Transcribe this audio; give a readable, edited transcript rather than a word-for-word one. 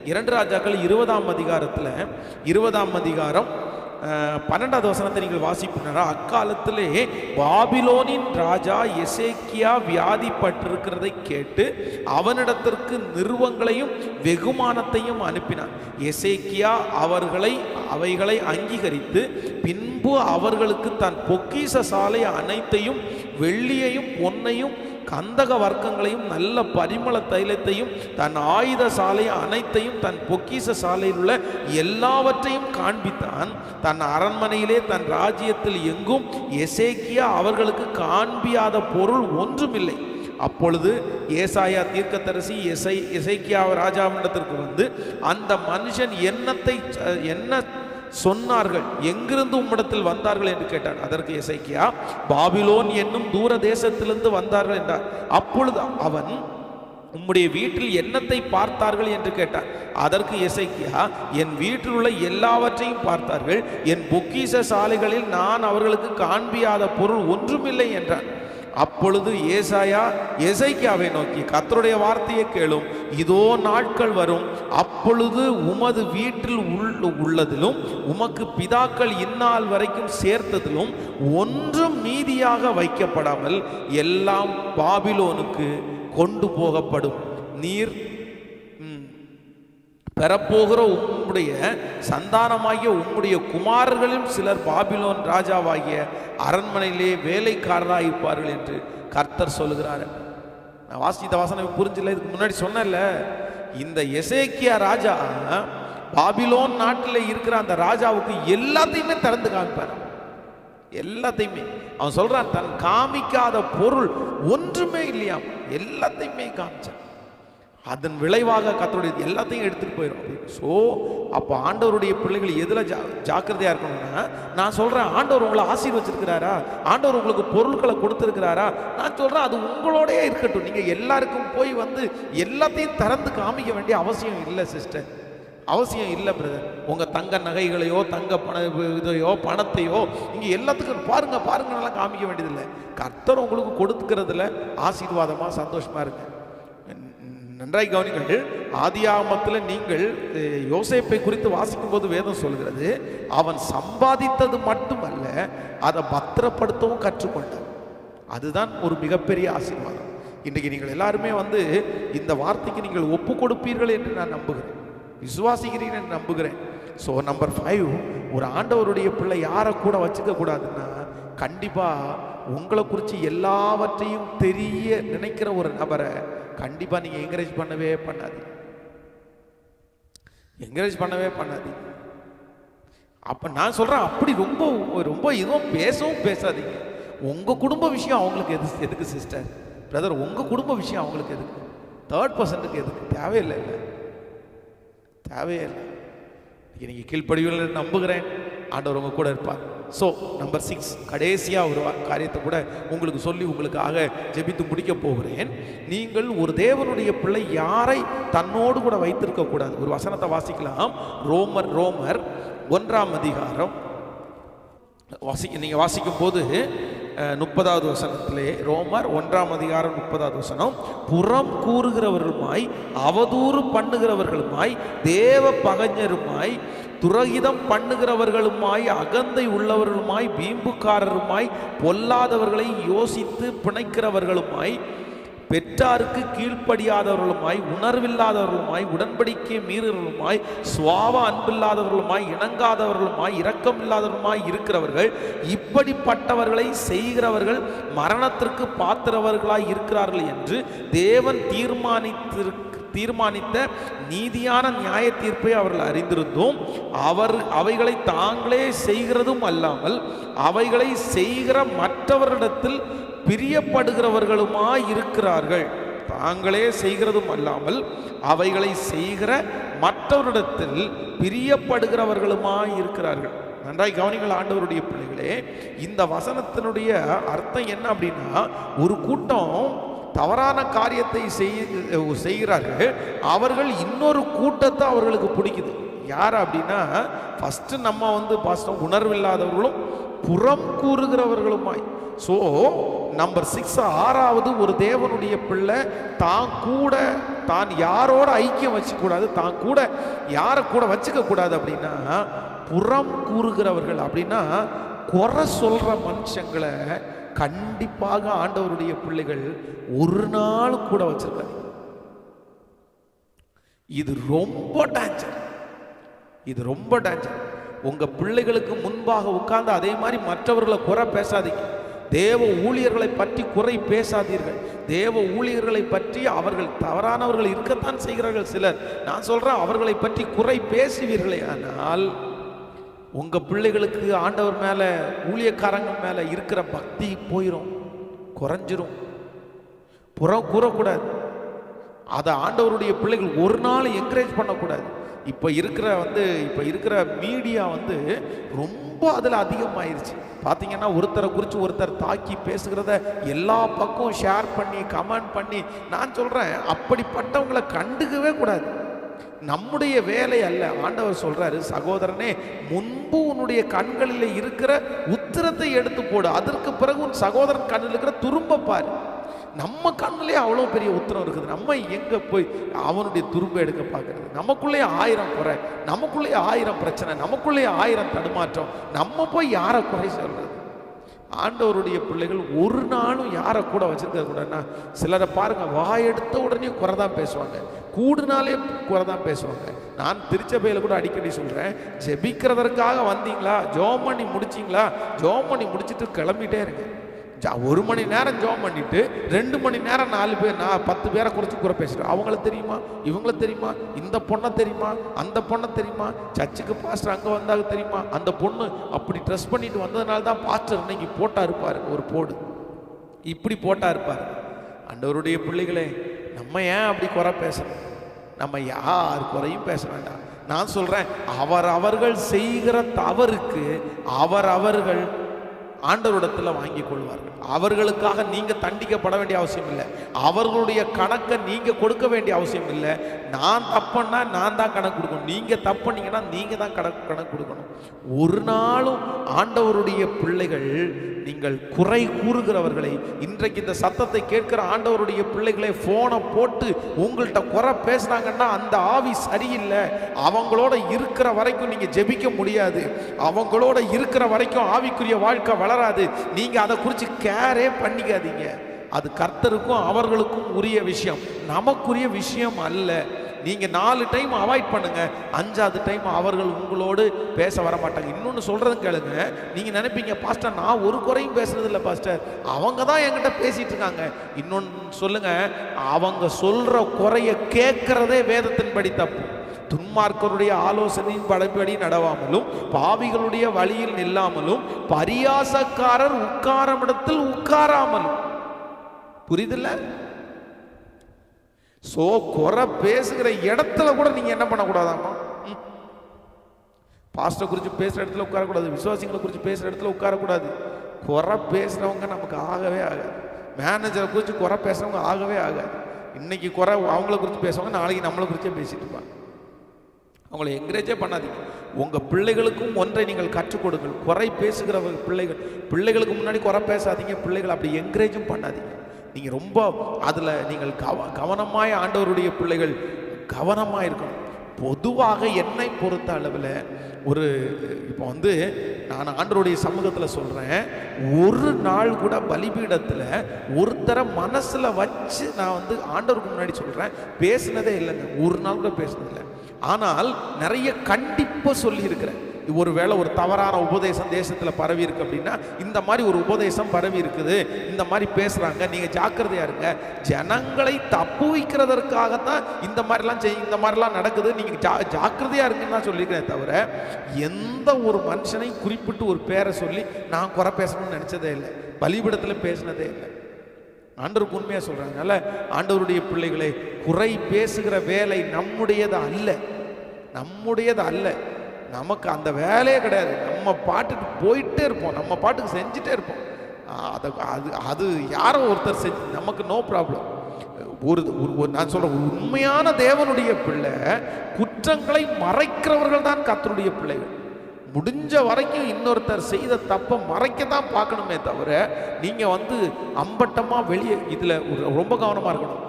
2 ராஜாக்கள் 20ஆம் அதிகாரத்தில் 20ஆம் அதிகாரம் 12வது வசனத்தை நீங்கள் வாசிப்பீங்கன்னா, அக்காலத்திலே பாபிலோனின் ராஜா எசேக்கியா வியாதிப்பட்டிருக்கிறதை கேட்டு அவனிடத்திற்கு நிருபங்களையும் வெகுமானத்தையும் அனுப்பினான். எசேக்கியா அவைகளை அங்கீகரித்து பின்பு அவர்களுக்கு தன் பொக்கிஷ சாலை அனைத்தையும் வெள்ளியையும் பொன்னையும் கந்தக வர்க்கங்களையும் நல்ல பரிமள தைலத்தையும் தன் ஆயுத சாலை அனைத்தையும் தன் பொக்கிஷ சாலையில் உள்ள எல்லாவற்றையும் காண்பித்தான். தன் அரண்மனையிலே தன் ராஜ்யத்தில் எங்கும் எசேக்கியா அவர்களுக்கு காண்பியாத பொருள் ஒன்றுமில்லை. அப்பொழுது ஏசாயா தீர்க்கதரிசி எசேக்கியா ராஜாவினிடத்திற்கு வந்து, அந்த மனுஷன் என்ன சொன்னார்கள், எங்கிருந்து உம்மிடத்தில் வந்தார்கள் என்று கேட்டான். அதற்கு எசேக்கியா, பாபிலோன் என்னும் தூர தேசத்திலிருந்து வந்தார்கள் என்றார். அப்பொழுது அவன், உம்முடைய வீட்டில் என்னத்தை பார்த்தார்கள் என்று கேட்டான். அதற்கு எசேக்கியா, என் வீட்டில் உள்ள எல்லாவற்றையும் பார்த்தார்கள், என் பொக்கிஷ சாலைகளில் நான் அவர்களுக்கு காண்பியாத பொருள் ஒன்றுமில்லை என்றான். அப்பொழுது ஏசாயா எசேக்கியாவை நோக்கி, கர்த்தருடைய வார்த்தையை கேளும், இதோ நாட்கள் வரும், அப்பொழுது உமது வீட்டில் உள்ளதிலும் உமக்கு பிதாக்கள் இந்நாள் வரைக்கும் சேர்த்ததிலும் ஒன்றும் மீதியாக வைக்கப்படாமல் எல்லாம் பாபிலோனுக்கு கொண்டு போகப்படும். நீர் பெறப்போகிற உம்முடைய சந்தானமாகிய உம்முடைய குமாரர்களும் சிலர் பாபிலோன் ராஜாவாகிய அரண்மனையிலே வேலைக்காரராக இருப்பார்கள் என்று கர்த்தர் சொல்லுகிறார். நான் வாசித்த வாசனை புரிஞ்சில்லை, இதுக்கு முன்னாடி சொன்னல, இந்த எசேக்கியா ராஜா பாபிலோன் நாட்டில் இருக்கிற அந்த ராஜாவுக்கு எல்லாத்தையுமே திறந்து காமிப்பார். எல்லாத்தையுமே அவன் சொல்றான், தன் காமிக்காத பொருள் ஒன்றுமே இல்லையாம், எல்லாத்தையுமே காமிச்சான். அதன் விளைவாக கர்த்தருடைய எல்லாத்தையும் எடுத்துட்டு போயிடும். ஸோ அப்போ ஆண்டவருடைய பிள்ளைகள் எதில் ஜாக்கிரதையாக இருக்கணும்னா, நான் சொல்கிறேன், ஆண்டவர் உங்களை ஆசீர்வச்சிருக்கிறாரா, ஆண்டவர் உங்களுக்கு பொருட்களை கொடுத்துருக்கிறாரா, நான் சொல்கிறேன் அது உங்களோடயே இருக்கட்டும். நீங்கள் எல்லாருக்கும் போய் வந்து எல்லாத்தையும் திறந்து காமிக்க வேண்டிய அவசியம் இல்லை சிஸ்டர், அவசியம் இல்லை பிரதர். உங்கள் தங்க நகைகளையோ தங்க இதையோ பணத்தையோ நீங்கள் எல்லாத்துக்கும் பாருங்கலாம் காமிக்க வேண்டியதில்லை. கர்த்தர் உங்களுக்கு கொடுத்துக்கிறதுல ஆசீர்வாதமாக சந்தோஷமாக இருக்கு. நன்றாய் கவனிங்கள். ஆதியாகமத்தில் நீங்கள் யோசேப்பை குறித்து வாசிக்கும் போது வேதம் சொல்கிறது, அவன் சம்பாதித்தது மட்டுமல்ல, அதை பத்திரப்படுத்தவும் கற்றுக்கொண்டான். அதுதான் ஒரு மிகப்பெரிய ஆசீர்வாதம். இன்றைக்கு நீங்கள் எல்லாருமே வந்து இந்த வார்த்தைக்கு நீங்கள் ஒப்பு கொடுப்பீர்கள் என்று நான் நம்புகிறேன், விசுவாசிக்கிறீர்கள் என்று நம்புகிறேன். ஸோ நம்பர் 5, ஒரு ஆண்டவருடைய பிள்ளை யாரை கூட வச்சுக்க கூடாதுன்னா, கண்டிப்பாக உங்களை குறித்து எல்லாவற்றையும் தெரிய நினைக்கிற ஒரு நபரை கண்டிப்பாக நீங்கள் என்கரேஜ் பண்ணவே பண்ணாதீங்க. அப்போ நான் சொல்கிறேன், அப்படி ரொம்ப ரொம்ப இதுவும் பேசவும் பேசாதீங்க. உங்கள் குடும்ப விஷயம் அவங்களுக்கு எதுக்கு சிஸ்டர், பிரதர், உங்கள் குடும்ப விஷயம் அவங்களுக்கு எதுக்கு, தேர்ட் பர்சனுக்கு எதுக்கு, தேவையில்லை. நீங்கள் கீழ்ப்படிவில் நம்புகிறேன், ஆண்டவர் உங்க கூட இருப்பார். ஸோ நம்பர் 6, கடைசியாக ஒரு காரியத்தை கூட உங்களுக்கு சொல்லி உங்களுக்காக ஜெபித்து முடிக்க போகிறேன். நீங்கள் ஒரு தேவனுடைய பிள்ளை யாரை தன்னோடு கூட வைத்திருக்க கூடாது. ஒரு வசனத்தை வாசிக்கலாம். ரோமர் 1ஆம் அதிகாரம் நீங்கள் வாசிக்கும் போது 30வது வசனத்திலே, ரோமர் 1ஆம் அதிகாரம் 30வது வசனம், புறம் கூறுகிறவர்களுமாய் அவதூறு பண்ணுகிறவர்களுமாய் தேவ பகைஞருமாய் துரகிதம் பண்ணுகிறவர்களுமாய் அகந்தை உள்ளவர்களுமாய் வீம்புக்காரருமாய் பொல்லாதவர்களை யோசித்து பிணைக்கிறவர்களுமாய் பெற்றாருக்கு கீழ்ப்படியாதவர்களுமாய் உணர்வில்லாதவர்களுமாய் உடன்படிக்கை மீறுகளுமாய் சுவாவ அன்பில்லாதவர்களுமாய் இணங்காதவர்களுமாய் இரக்கமில்லாதவர்களுமாய் இருக்கிறவர்கள், இப்படிப்பட்டவர்களை செய்கிறவர்கள் மரணத்திற்கு பாத்திரவர்களாய் இருக்கிறார்கள் என்று தேவன் தீர்மானித்த நீதியான நியாய தீர்ப்பை அவர்கள் அறிந்திருந்தும் அவைகளை தாங்களே செய்கிறதும் அல்லாமல் அவைகளை செய்கிற மற்றவரிடத்தில் பிரியப்படுகிறவர்களுமாய் இருக்கிறார்கள். தாங்களே செய்கிறதும் அல்லாமல் அவைகளை செய்கிற மற்றவரிடத்தில் பிரியப்படுகிறவர்களுமாய் இருக்கிறார்கள். நன்றாய் கவனிங்கள் ஆண்டவருடைய பிள்ளைகளே, இந்த வசனத்தினுடைய அர்த்தம் என்ன அப்படின்னா, ஒரு கூட்டம் தவறான காரியத்தை செய்கிறார்கள், அவர்கள் இன்னொரு கூட்டத்தை அவர்களுக்கு பிடிக்குது. யார் அப்படின்னா, ஃபஸ்ட்டு நம்ம வந்து பாஸ்டம் உணர்வில்லாதவர்களும் புறம் கூறுகிறவர்களுமாய். ஸோ நம்பர் 6, 6வது, ஒரு தேவனுடைய பிள்ளை தான் கூட தான் யாரோட ஐக்கியம் வச்சுக்க கூடாது, தான் கூட யாரை கூட வச்சுக்க கூடாது அப்படின்னா புறம் கூறுகிறவர்கள். அப்படின்னா குறை சொல்ற மனுஷங்களை கண்டிப்பாக ஆண்டவருடைய பிள்ளைகள் ஒரு நாள் கூட வச்சிருக்காங்க. இது ரொம்ப டேஞ்சர், இது ரொம்ப டேஞ்சர். உங்க பிள்ளைகளுக்கு முன்பாக உட்கார்ந்து அதே மாதிரி மற்றவர்களை குறை பேசாதீங்க. தேவ ஊழியர்களை பற்றி குறை பேசாதீர்கள். தேவ ஊழியர்களை பற்றி அவர்கள் தவறானவர்கள் இருக்கத்தான் செய்கிறார்கள் சிலர். நான் சொல்றேன், அவர்களை பற்றி குறை பேசுவீர்களே ஆனால் உங்க பிள்ளைகளுக்கு ஆண்டவர் மேல ஊழியக்காரங்க மேல இருக்கிற பக்தி போயிடும், குறைஞ்சிரும். புறம் கூறக்கூடாது. அதை ஆண்டவருடைய பிள்ளைகள் ஒரு நாள் என்கரேஜ் பண்ணக்கூடாது. இப்போ இருக்கிற மீடியா ரொம்ப அதில் அதிகமாயிருச்சு. பார்த்தீங்கன்னா ஒருத்தரை குறித்து ஒருத்தர் தாக்கி பேசுகிறத எல்லா பக்கம் ஷேர் பண்ணி கமெண்ட் பண்ணி, நான் சொல்கிறேன் அப்படிப்பட்டவங்களை கண்டுக்கவே கூடாது. நம்முடைய வேலை அல்ல. ஆண்டவர் சொல்றாரு, சகோதரனே முன்பு உன்னுடைய கண்களில் இருக்கிற உத்திரத்தை எடுத்து போடு, அதற்கு பிறகு உன் சகோதரன் கண்ணில் இருக்கிற துரும்ப பாரு. நம்ம கண்ணிலே அவ்வளோ பெரிய உத்திரம் இருக்குது, நம்ம எங்க போய் அவனுடைய துரும்ப எடுக்க பார்க்கறது? நமக்குள்ளே 1000 குறை, நமக்குள்ளே 1000 பிரச்சனை, நமக்குள்ளே 1000 தடுமாற்றம். நம்ம போய் யாரை குறை சொல்றது? ஆண்டவருடைய பிள்ளைகள் ஒரு நாளும் யாரை கூட வச்சிருக்க கூடாதுன்னா, சிலரை பாருங்க வாயெடுத்த உடனே குறை தான் பேசுவாங்க, கூடுனாலே குறை தான் பேசுவாங்க. நான் திருச்சபையில் கூட அடிக்கடி சொல்கிறேன், ஜெபிக்கிறதற்காக வந்தீங்களா, ஜோம் பண்ணி முடிச்சிங்களா, ஜோம் பண்ணி முடிச்சுட்டு கிளம்பிட்டே இருங்க. 1 மணி நேரம் ஜோம் பண்ணிட்டு 2 மணி நேரம் 4 பேர் 10 பேரை குறித்து குறை பேசுகிறேன். அவங்கள தெரியுமா, இவங்கள தெரியுமா, இந்த பொண்ணை தெரியுமா, அந்த பொண்ணை தெரியுமா, சர்ச்சுக்கு பாஸ்டர் அங்கே வந்தாக தெரியுமா, அந்த பொண்ணு அப்படி ட்ரெஸ் பண்ணிட்டு வந்ததுனால தான் பாஸ்டர் இன்னைக்கு போட்டா இருப்பார், ஒரு போடு இப்படி போட்டா இருப்பார். ஆண்டவருடைய பிள்ளைகளே, நம்ம ஏன் அப்படி குறை பேசணும்? நம்ம யார் குறையும் பேச வேண்டாம். நான் சொல்றேன், அவர்கள் செய்கிற தவறுக்கு அவர்கள் ஆண்டவரிடத்தில் வாங்கி கொள்வார்கள். அவர்களுக்காக நீங்க தண்டிக்கப்பட வேண்டிய அவசியம் இல்லை. அவர்களுடைய கணக்கை நீங்க கொடுக்க வேண்டிய அவசியம் இல்லை. நான் தப்புன்னா நான் தான் கணக்கு கொடுக்கணும், நீங்க தப்புனீங்கன்னா நீங்க தான் கணக்கு கொடுக்கணும். ஒரு நாளும் ஆண்டவருடைய பிள்ளைகள், நீங்கள் குறை கூறுகிறவர்களை, இன்றைக்கு இந்த சத்தத்தை கேட்கிற ஆண்டவருடைய பிள்ளைகளை போனை போட்டு உங்கள்கிட்ட குறை பேசுறாங்கன்னா அந்த ஆவி சரியில்லை. அவங்களோட இருக்கிற வரைக்கும் நீங்க ஜெபிக்க முடியாது, அவங்களோட இருக்கிற வரைக்கும் ஆவிக்குரிய வாழ்க்கை வளராது. நீங்க அதை குறித்து கேரே பண்ணிக்காதீங்க. அது கர்த்தருக்கும் அவர்களுக்கும் உரிய விஷயம், நமக்குரிய விஷயம் அல்ல. நீங்க 4 டைம் அவாய்ட் பண்ணுங்க, 5வது டைம் அவர்கள் உங்களோடு பேச வர மாட்டாங்க. இன்னொன்று சொல்றது கேளுங்க, நீங்க நினைப்பீங்க, பாஸ்டர் நான் ஒரு குறையும் பேசுறது இல்லை பாஸ்டர், அவங்க தான் என்கிட்ட பேசிட்டு இருக்காங்க. இன்னொன்று சொல்லுங்க, அவங்க சொல்ற குறைய கேட்கறதே வேதத்தின்படி தப்பு. துன்மார்க்கருடைய ஆலோசனையின் படைப்படி நடவாமலும், பாவிகளுடைய வழியில் நில்லாமலும், பரியாசக்காரர் உட்காரும் இடத்தில் உட்காராமலும். புரியுதில்ல? சோ குறை பேசுகிற இடத்துல கூட நீங்க என்ன பண்ணக்கூடாதாமா? பாஸ்டர் குறித்து பேசுற இடத்துல உட்காரக்கூடாது, விசுவாசிகளை குறித்து பேசுற இடத்துல உட்காரக்கூடாது. குறை பேசுறவங்க நமக்கு ஆகவே ஆகாது. மேனேஜரை குறித்து குறை பேசுறவங்க ஆகவே ஆகாது. இன்னைக்கு குறை அவங்கள குறித்து பேசுவாங்க, நாளைக்கு நம்மளை குறிச்சே பேசிட்டு இருப்பாங்க. அவங்களை என்கரேஜே பண்ணாதீங்க. உங்க பிள்ளைகளுக்கும் ஒன்றை நீங்கள் கற்றுக் கொடுங்கள். குறை பேசுகிற பிள்ளைகளுக்கு முன்னாடி குறை பேசாதீங்க. பிள்ளைகள் அப்படி என்கரேஜும் பண்ணாதீங்க. நீங்கள் ரொம்ப அதில் நீங்கள் கவனமாய், ஆண்டவருடைய பிள்ளைகள் கவனமாக இருக்கணும். பொதுவாக என்னை பொறுத்த அளவில் இப்போ நான் ஆண்டவருடைய சமூகத்தில் சொல்கிறேன், ஒரு நாள் கூட பலிபீடத்தில் ஒருத்தரை மனசில் வச்சு நான் ஆண்டவருக்கு முன்னாடி சொல்கிறேன் பேசினதே இல்லைங்க. ஒரு நாள் கூட பேசினதில்லை. ஆனால் நிறைய கண்டிப்பாக சொல்லி இருக்கிறேன். ஒருவேளை ஒரு தவறான உபதேசம் தேசத்தில் பரவி இருக்கு அப்படின்னா, இந்த மாதிரி ஒரு உபதேசம் பரவி இருக்குது, இந்த மாதிரி பேசுறாங்க, நீங்க ஜாக்கிரதையா இருங்க. ஜனங்களை தப்பு வைக்கிறதற்காகத்தான் இந்த மாதிரிலாம் நடக்குது, நீங்க ஜாக்கிரதையா இருங்கன்னு தான் சொல்லியிருக்கேன். தவிர எந்த ஒரு மனுஷனையும் குறிப்பிட்டு ஒரு பேரை சொல்லி நான் குறை பேசணும்னு நினைச்சதே இல்லை, பலிபீடத்தில் பேசினதே இல்லை. ஆண்டவருக்கு உண்மையாக சொல்றாங்க. ஆண்டவருடைய பிள்ளைகளை, குறை பேசுகிற வேலை நம்முடையது அல்ல. நமக்கு அந்த வேலையே கிடையாது. நம்ம பாட்டுக்கு போயிட்டே இருப்போம், நம்ம பாட்டுக்கு செஞ்சுட்டே இருப்போம். அது யாரோ ஒருத்தர் செஞ்சு நமக்கு நோ ப்ராப்ளம். நான் சொல்றேன், உண்மையான தேவனுடைய பிள்ளை குற்றங்களை மறைக்கிறவர்கள் தான் கர்த்தருடைய பிள்ளைகள். முடிஞ்ச வரைக்கும் இன்னொருத்தர் செய்த தப்பை மறைக்க தான் பார்க்கணுமே தவிர, நீங்க அம்பட்டமா வெளியே இதுல ரொம்ப கவனமா இருக்கணும்.